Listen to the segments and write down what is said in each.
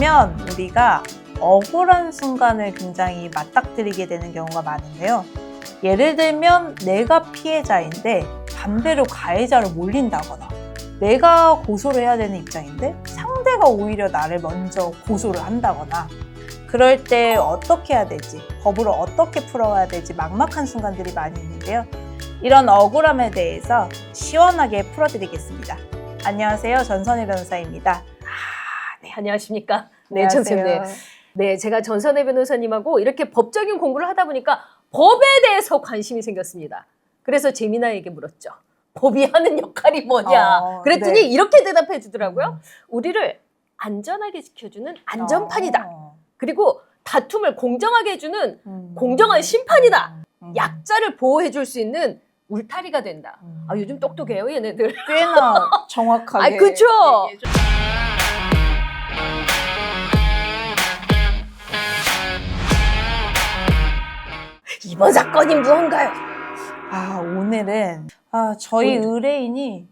들면 우리가 억울한 순간을 굉장히 맞닥뜨리게 되는 경우가 많은데요. 예를 들면 내가 피해자인데 반대로 가해자로 몰린다거나, 내가 고소를 해야 되는 입장인데 상대가 오히려 나를 먼저 고소를 한다거나, 그럴 때 어떻게 해야 될지, 법을 어떻게 풀어야 될지 막막한 순간들이 많이 있는데요. 이런 억울함에 대해서 시원하게 풀어드리겠습니다. 안녕하세요. 전선희 변호사입니다. 네, 안녕하십니까. 네, 안녕하세요. 전선희. 네, 제가 전선희 변호사님하고 이렇게 법적인 공부를 하다 보니까 법에 대해서 관심이 생겼습니다. 그래서 재미나에게 물었죠. 법이 하는 역할이 뭐냐. 그랬더니 네. 이렇게 대답해 주더라고요. 우리를 안전하게 지켜주는 안전판이다. 그리고 다툼을 공정하게 해주는 공정한 심판이다. 약자를 보호해 줄 수 있는 울타리가 된다. 아, 요즘 똑똑해요, 얘네들. 꽤나 정확하게. 아, 그렇죠. 이번 사건이 무언가요? 오늘은 저희 의뢰인이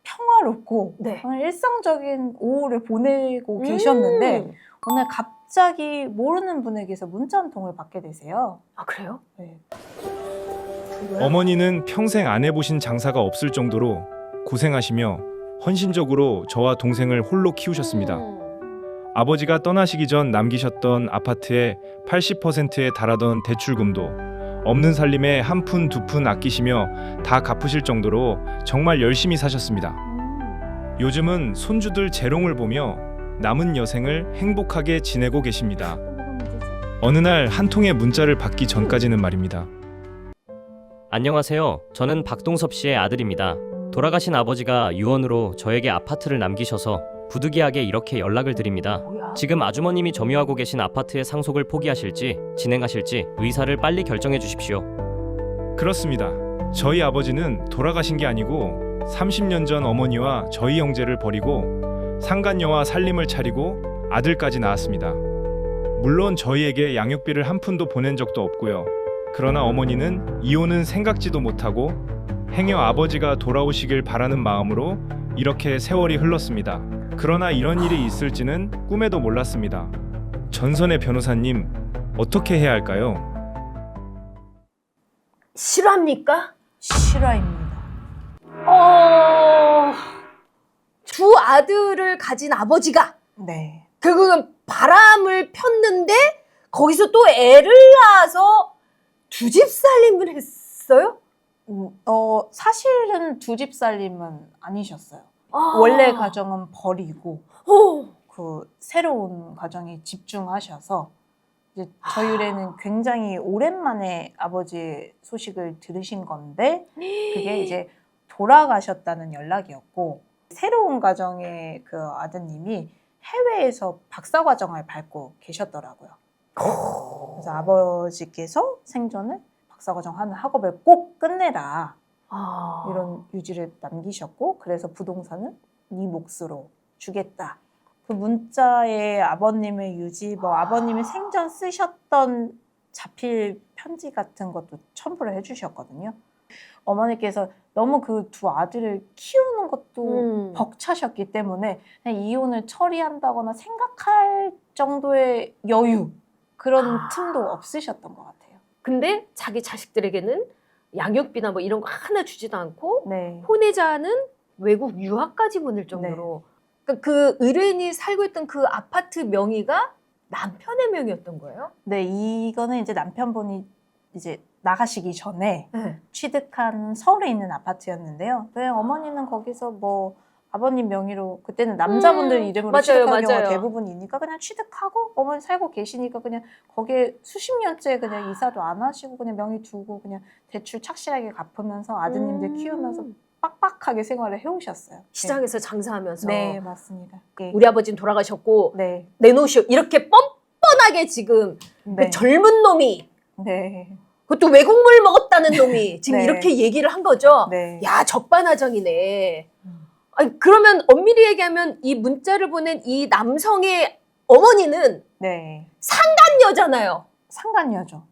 평화롭고 네. 일상적인 오후를 보내고 계셨는데 오늘 갑자기 모르는 분에게서 문자 한 통을 받게 되세요. 아, 그래요? 네. 어머니는 평생 안 해보신 장사가 없을 정도로 고생하시며 헌신적으로 저와 동생을 홀로 키우셨습니다. 아버지가 떠나시기 전 남기셨던 아파트의 80%에 달하던 대출금도 없는 살림에 한 푼 두 푼 아끼시며 다 갚으실 정도로 정말 열심히 사셨습니다. 요즘은 손주들 재롱을 보며 남은 여생을 행복하게 지내고 계십니다. 어느 날 한 통의 문자를 받기 전까지는 말입니다. 안녕하세요. 저는 박동섭 씨의 아들입니다. 돌아가신 아버지가 유언으로 저에게 아파트를 남기셔서 부득이하게 이렇게 연락을 드립니다. 지금 아주머님이 점유하고 계신 아파트의 상속을 포기하실지 진행하실지 의사를 빨리 결정해 주십시오. 그렇습니다. 저희 아버지는 돌아가신 게 아니고 30년 전 어머니와 저희 형제를 버리고 상간녀와 살림을 차리고 아들까지 낳았습니다. 물론 저희에게 양육비를 한 푼도 보낸 적도 없고요. 그러나 어머니는 이혼은 생각지도 못하고 행여 아버지가 돌아오시길 바라는 마음으로 이렇게 세월이 흘렀습니다. 그러나 이런 일이 있을지는 꿈에도 몰랐습니다. 전선의 변호사님, 어떻게 해야 할까요? 실화입니까? 실화입니다. 두 아들을 가진 아버지가 네. 결국은 바람을 폈는데 거기서 또 애를 낳아서 두 집 살림을 했어요? 사실은 두 집 살림은 아니셨어요. 아. 원래 가정은 버리고 오. 그 새로운 가정에 집중하셔서 이제 저희 의뢰는 굉장히 오랜만에 아버지 소식을 들으신 건데 그게 이제 돌아가셨다는 연락이었고, 새로운 가정의 그 아드님이 해외에서 박사과정을 밟고 계셨더라고요. 그래서 아버지께서 생전에 박사과정 하는 학업을 꼭 끝내라, 이런 유지를 남기셨고, 그래서 부동산은 네 몫으로 주겠다. 그 문자에 아버님의 유지, 아버님이 생전 쓰셨던 자필 편지 같은 것도 첨부를 해주셨거든요. 어머니께서 너무 그 두 아들을 키우는 것도 벅차셨기 때문에 그냥 이혼을 처리한다거나 생각할 정도의 여유, 그런 틈도 없으셨던 것 같아요. 근데 자기 자식들에게는 양육비나 뭐 이런 거 하나 주지도 않고 네. 혼외자는 외국 유학까지 보낼 정도로 그러니까 그 의뢰인이 살고 있던 그 아파트 명의가 남편의 명의였던 거예요? 네, 이거는 이제 남편분이 이제 나가시기 전에 네. 취득한 서울에 있는 아파트였는데요. 네, 어머니는 거기서 아버님 명의로, 그때는 남자분들 이름으로 맞아요, 취득하는 경우가 맞아요. 대부분이니까 그냥 취득하고 어머니 살고 계시니까 그냥 거기에 수십 년째 그냥 이사도 안 하시고 그냥 명의 두고 그냥 대출 착실하게 갚으면서 아드님들 키우면서 빡빡하게 생활을 해오셨어요. 시장에서 장사하면서 네, 맞습니다. 네. 우리 아버지는 돌아가셨고 네. 내놓으시오 이렇게 뻔뻔하게 지금 네. 그 젊은 놈이 네. 그것도 외국물 먹었다는 놈이 지금 네. 이렇게 얘기를 한 거죠. 네. 야, 적반하장이네. 아니, 그러면 엄밀히 얘기하면 이 문자를 보낸 이 남성의 어머니는 네. 상간녀잖아요. 상간녀죠.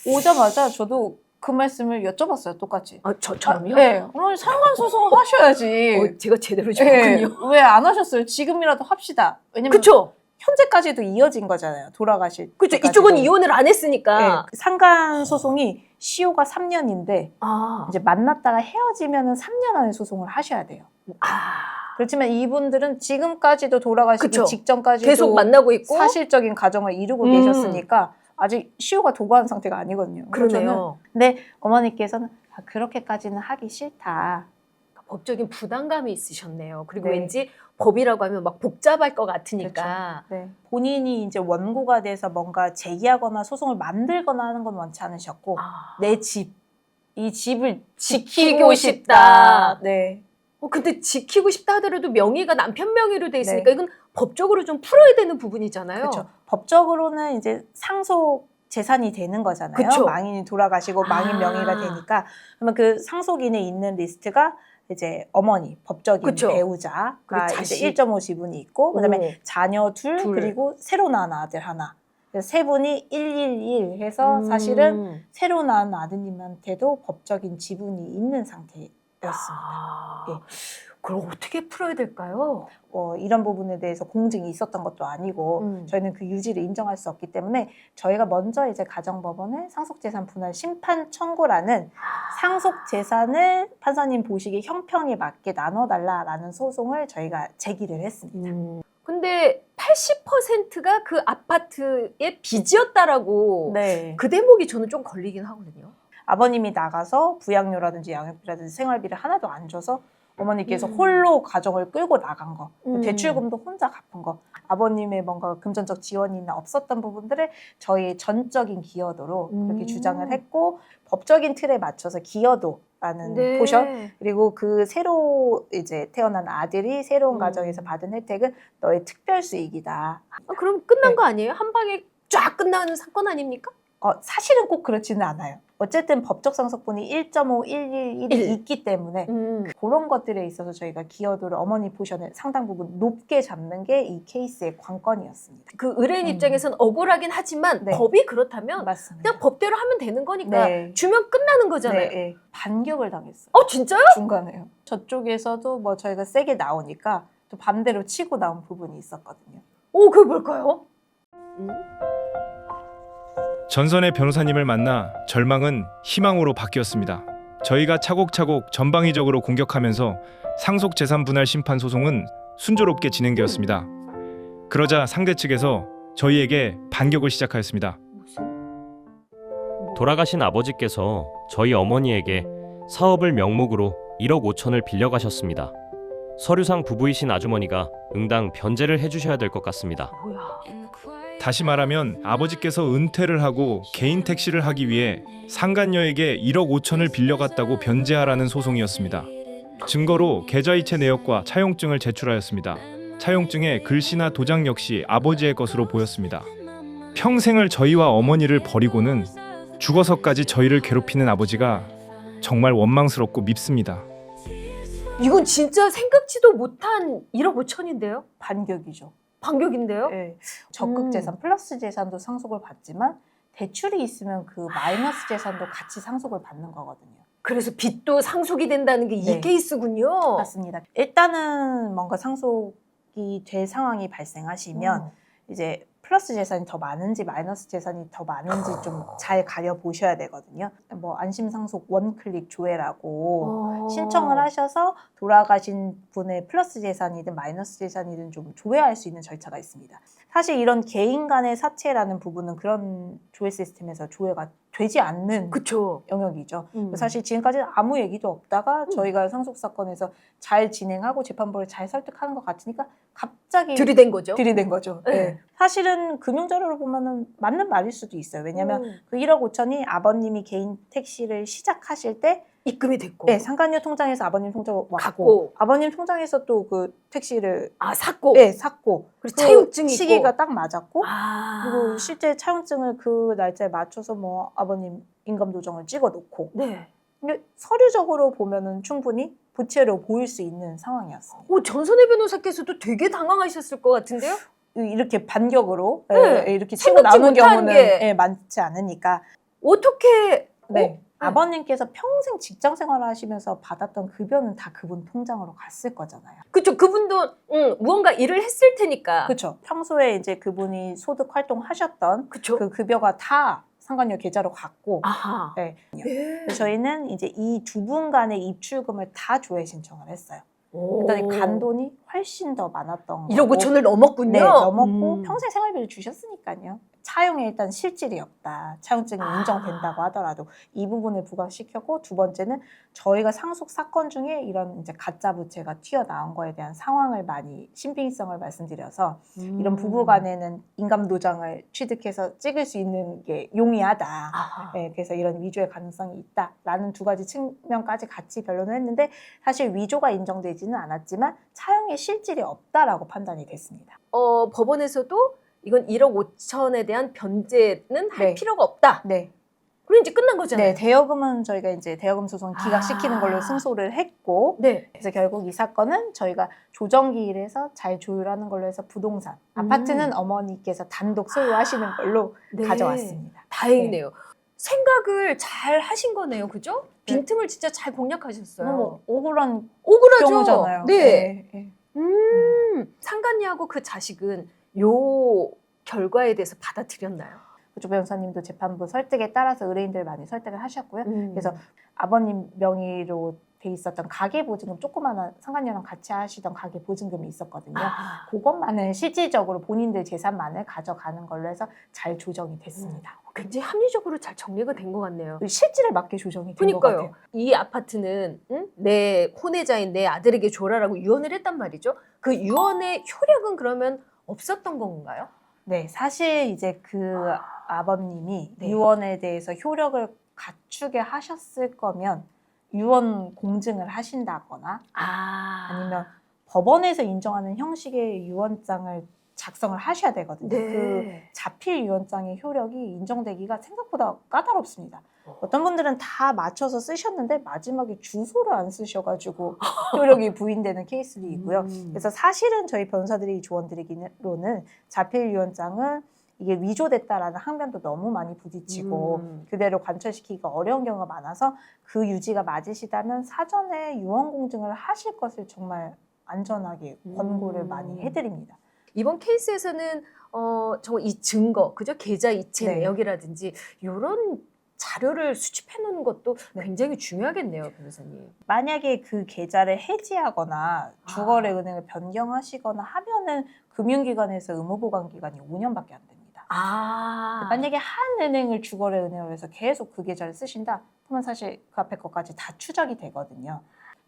오자마자 저도 그 말씀을 여쭤봤어요, 똑같이. 저럼요? 네, 어머니 상관 소송을 하셔야지. 제가 제대로 줬군요. 왜 안 하셨어요? 지금이라도 합시다. 왜냐면 그쵸? 현재까지도 이어진 거잖아요. 돌아가실 그쵸? 때까지도. 이쪽은 이혼을 안 했으니까. 네, 상간 소송이 시효가 3년인데 이제 만났다가 헤어지면은 3년 안에 소송을 하셔야 돼요. 그렇지만 이분들은 지금까지도 돌아가시기 그쵸. 직전까지도 계속 만나고 있고. 사실적인 가정을 이루고 계셨으니까 아직 시효가 도구한 상태가 아니거든요. 그러네요. 근데 어머니께서는 그렇게까지는 하기 싫다. 법적인 부담감이 있으셨네요. 그리고 네. 왠지 법이라고 하면 막 복잡할 것 같으니까. 네. 본인이 이제 원고가 돼서 뭔가 제기하거나 소송을 만들거나 하는 건 원치 않으셨고 내 집, 이 집을 지키고 싶다. 네. 근데 지키고 싶다 하더라도 명의가 남편 명의로 돼 있으니까 네. 이건 법적으로 좀 풀어야 되는 부분이잖아요. 그렇죠. 법적으로는 이제 상속 재산이 되는 거잖아요. 그쵸. 망인이 돌아가시고 망인 명의가 되니까 그러면 그 상속인에 있는 리스트가 이제 어머니, 법적인 그쵸. 배우자가 그리고 이제 자식. 1.5 지분이 있고 그다음에 자녀 둘 그리고 새로 낳은 아들 하나. 그래서 세 분이 111 해서 사실은 새로 낳은 아드님한테도 법적인 지분이 있는 상태였습니다. 예. 그럼 어떻게 풀어야 될까요? 이런 부분에 대해서 공증이 있었던 것도 아니고 저희는 그 유지를 인정할 수 없기 때문에 저희가 먼저 이제 가정법원에 상속재산 분할 심판 청구라는 상속재산을 판사님 보시기에 형평에 맞게 나눠달라라는 소송을 저희가 제기를 했습니다. 근데 80%가 그 아파트의 빚이었다라고 네. 그 대목이 저는 좀 걸리긴 하거든요. 아버님이 나가서 부양료라든지 양육비라든지 생활비를 하나도 안 줘서 어머니께서 홀로 가정을 끌고 나간 거, 대출금도 혼자 갚은 거, 아버님의 뭔가 금전적 지원이나 없었던 부분들을 저희의 전적인 기여도로 그렇게 주장을 했고 법적인 틀에 맞춰서 기여도라는 포션 그리고 그 새로 이제 태어난 아들이 새로운 가정에서 받은 혜택은 너의 특별 수익이다. 그럼 끝난 거 아니에요? 한 방에 쫙 끝나는 사건 아닙니까? 사실은 꼭 그렇지는 않아요. 어쨌든 법적 상속분이 1.5, 111이 있기 때문에 그런 것들에 있어서 저희가 기여도를 어머니 포션을 상당 부분 높게 잡는 게 이 케이스의 관건이었습니다. 그 의뢰인 입장에서는 억울하긴 하지만 네. 법이 그렇다면 맞습니다. 그냥 법대로 하면 되는 거니까 네. 주면 끝나는 거잖아요. 네. 반격을 당했어요. 진짜요? 중간에요. 저쪽에서도 뭐 저희가 세게 나오니까 또 반대로 치고 나온 부분이 있었거든요. 그게 뭘까요? 전선의 변호사님을 만나 절망은 희망으로 바뀌었습니다. 저희가 차곡차곡 전방위적으로 공격하면서 상속재산 분할 심판 소송은 순조롭게 진행되었습니다. 그러자 상대 측에서 저희에게 반격을 시작하였습니다. 돌아가신 아버지께서 저희 어머니에게 사업을 명목으로 1억 5천을 빌려가셨습니다. 서류상 부부이신 아주머니가 응당 변제를 해주셔야 될 것 같습니다. 다시 말하면 아버지께서 은퇴를 하고 개인 택시를 하기 위해 상간녀에게 1억 5천을 빌려갔다고 변제하라는 소송이었습니다. 증거로 계좌이체 내역과 차용증을 제출하였습니다. 차용증의 글씨나 도장 역시 아버지의 것으로 보였습니다. 평생을 저희와 어머니를 버리고는 죽어서까지 저희를 괴롭히는 아버지가 정말 원망스럽고 밉습니다. 이건 진짜 생각지도 못한 1억 5천인데요? 반격이죠. 반격인데요? 네. 적극 재산 플러스 재산도 상속을 받지만 대출이 있으면 그 마이너스 재산도 같이 상속을 받는 거거든요. 그래서 빚도 상속이 된다는 게 이 네. 케이스군요. 맞습니다. 일단은 뭔가 상속이 될 상황이 발생하시면 이제 플러스 재산이 더 많은지 마이너스 재산이 더 많은지 좀 잘 가려 보셔야 되거든요. 뭐 안심상속 원클릭 조회라고 신청을 하셔서 돌아가신 분의 플러스 재산이든 마이너스 재산이든 좀 조회할 수 있는 절차가 있습니다. 사실 이런 개인 간의 사채라는 부분은 그런 조회 시스템에서 조회가 되지 않는 그쵸. 영역이죠. 사실 지금까지 아무 얘기도 없다가 저희가 상속 사건에서 잘 진행하고 재판부를 잘 설득하는 것 같으니까 갑자기 들이댄 거죠. 들이댄 거죠. 네. 네. 사실은 금융자료로 보면은 맞는 말일 수도 있어요. 왜냐하면 그 1억 5천이 아버님이 개인 택시를 시작하실 때 입금이 됐고. 네, 상간녀 통장에서 아버님 통장 왔고 갖고. 아버님 통장에서 또 그 택시를 샀고. 네, 샀고 그리고 차용증이 시기가 있고. 딱 맞았고 그리고 실제 차용증을 그 날짜에 맞춰서 뭐 아버님 인감 도정을 찍어 놓고 네. 근데 서류적으로 보면은 충분히 부채로 보일 수 있는 상황이었습니다. 전선혜 변호사께서도 되게 당황하셨을 것 같은데요? 이렇게 반격으로 네. 이렇게 치고 생각지 나눈 못한 경우는 게. 많지 않으니까 어떻게 네. 아버님께서 평생 직장 생활을 하시면서 받았던 급여는 다 그분 통장으로 갔을 거잖아요. 그쵸. 그분도 무언가 일을 했을 테니까. 그렇죠. 평소에 이제 그분이 소득 활동하셨던 그쵸. 그 급여가 다 상간녀 계좌로 갔고, 아하. 네. 네. 그래서 저희는 이제 이 두 분간의 입출금을 다 조회 신청을 했어요. 오. 일단 간돈이 훨씬 더 많았던 1억 거고. 5천을 넘었군요. 네, 넘었고 평생 생활비를 주셨으니까요. 차용에 일단 실질이 없다. 차용증이 인정된다고 하더라도 이 부분을 부각시켰고, 두 번째는 저희가 상속 사건 중에 이런 이제 가짜 부채가 튀어나온 거에 대한 상황을 많이 신빙성을 말씀드려서 이런 부부 간에는 인감 도장을 취득해서 찍을 수 있는 게 용이하다. 아하. 네, 그래서 이런 위조의 가능성이 있다라는 두 가지 측면까지 같이 변론을 했는데, 사실 위조가 인정되지는 않았지만 차용의 실질이 없다라고 판단이 됐습니다. 법원에서도 이건 1억 5천에 대한 변제는 할 네. 필요가 없다. 네. 그럼 이제 끝난 거잖아요. 네, 대여금은 저희가 이제 대여금 소송 기각시키는 걸로 승소를 했고, 네. 그래서 결국 이 사건은 저희가 조정기일에서 잘 조율하는 걸로 해서 부동산, 아파트는 어머니께서 단독 소유하시는 걸로 네. 가져왔습니다. 다행이네요. 생각을 잘 하신 거네요. 그죠? 빈틈을 진짜 잘 공략하셨어요. 너무 억울한 억울하죠? 경우잖아요. 네. 네. 상간녀하고 그 자식은 요 결과에 대해서 받아들였나요? 그쪽 변호사님도 재판부 설득에 따라서 의뢰인들 많이 설득을 하셨고요. 그래서 아버님 명의로 돼 있었던 가계보증금, 조그마한 상간녀랑 같이 하시던 가계보증금이 있었거든요. 그것만을 실질적으로 본인들 재산만을 가져가는 걸로 해서 잘 조정이 됐습니다. 굉장히 합리적으로 잘 정리가 된 것 같네요. 실질에 맞게 조정이 된 것 그러니까요. 같아요. 이 아파트는 내 혼외자인 내 아들에게 줘라라고 유언을 했단 말이죠. 그 유언의 효력은 그러면 없었던 건가요? 네, 사실 이제 그 아버님이 네. 유언에 대해서 효력을 갖추게 하셨을 거면 유언 공증을 하신다거나 아니면 법원에서 인정하는 형식의 유언장을 작성을 하셔야 되거든요. 네. 그 자필 유언장의 효력이 인정되기가 생각보다 까다롭습니다. 어떤 분들은 다 맞춰서 쓰셨는데 마지막에 주소를 안 쓰셔가지고 효력이 부인되는 케이스도 있고요. 그래서 사실은 저희 변호사들이 조언드리기로는 자필 유언장은 이게 위조됐다라는 항변도 너무 많이 부딪히고 그대로 관철시키기가 어려운 경우가 많아서 그 유지가 맞으시다면 사전에 유언 공증을 하실 것을 정말 안전하게 권고를 많이 해드립니다. 이번 케이스에서는 정말 이 증거, 그죠? 계좌 이체 네. 내역이라든지 이런 자료를 수집해 놓는 것도 네. 굉장히 중요하겠네요, 변호사님. 만약에 그 계좌를 해지하거나 주거래 은행을 변경하시거나 하면은 금융기관에서 의무보관기간이 5년밖에 안 됩니다. 만약에 한 은행을 주거래 은행으로 해서 계속 그 계좌를 쓰신다 그러면 사실 그 앞에 것까지 다 추적이 되거든요.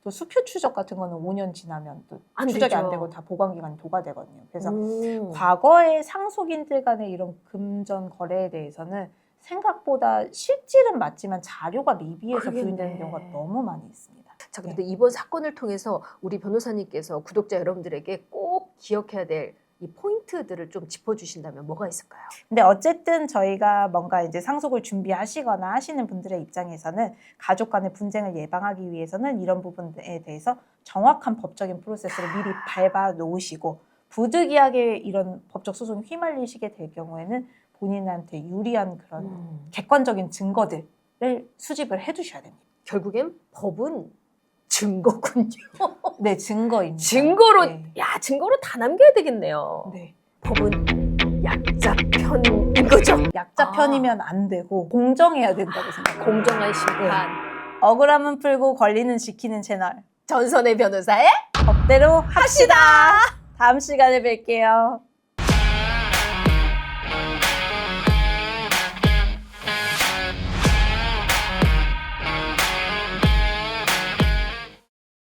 또 수표 추적 같은 거는 5년 지나면 또 안 추적이 되죠. 안 되고 다 보관기간이 도과되거든요. 그래서 음. 과거의 상속인들 간의 이런 금전 거래에 대해서는 생각보다 실질은 맞지만 자료가 미비해서 그러겠네. 부인되는 경우가 너무 많이 있습니다. 자, 근데 이번 사건을 통해서 우리 변호사님께서 구독자 여러분들에게 꼭 기억해야 될 이 포인트들을 좀 짚어주신다면 뭐가 있을까요? 근데 어쨌든 저희가 뭔가 이제 상속을 준비하시거나 하시는 분들의 입장에서는 가족 간의 분쟁을 예방하기 위해서는 이런 부분에 대해서 정확한 법적인 프로세스를 미리 밟아 놓으시고 부득이하게 이런 법적 소송에 휘말리시게 될 경우에는 본인한테 유리한 그런 객관적인 증거들을 수집을 해두셔야 됩니다. 결국엔 법은 증거군요. 네, 증거입니다. 증거로, 네. 증거로 다 남겨야 되겠네요. 네. 법은 약자 편인 거죠. 약자 편이면 안 되고 공정해야 된다고 생각합니다. 공정한 심판. 억울함은 풀고 권리는 지키는 채널 전선의 변호사의 법대로 합시다. 다음 시간에 뵐게요.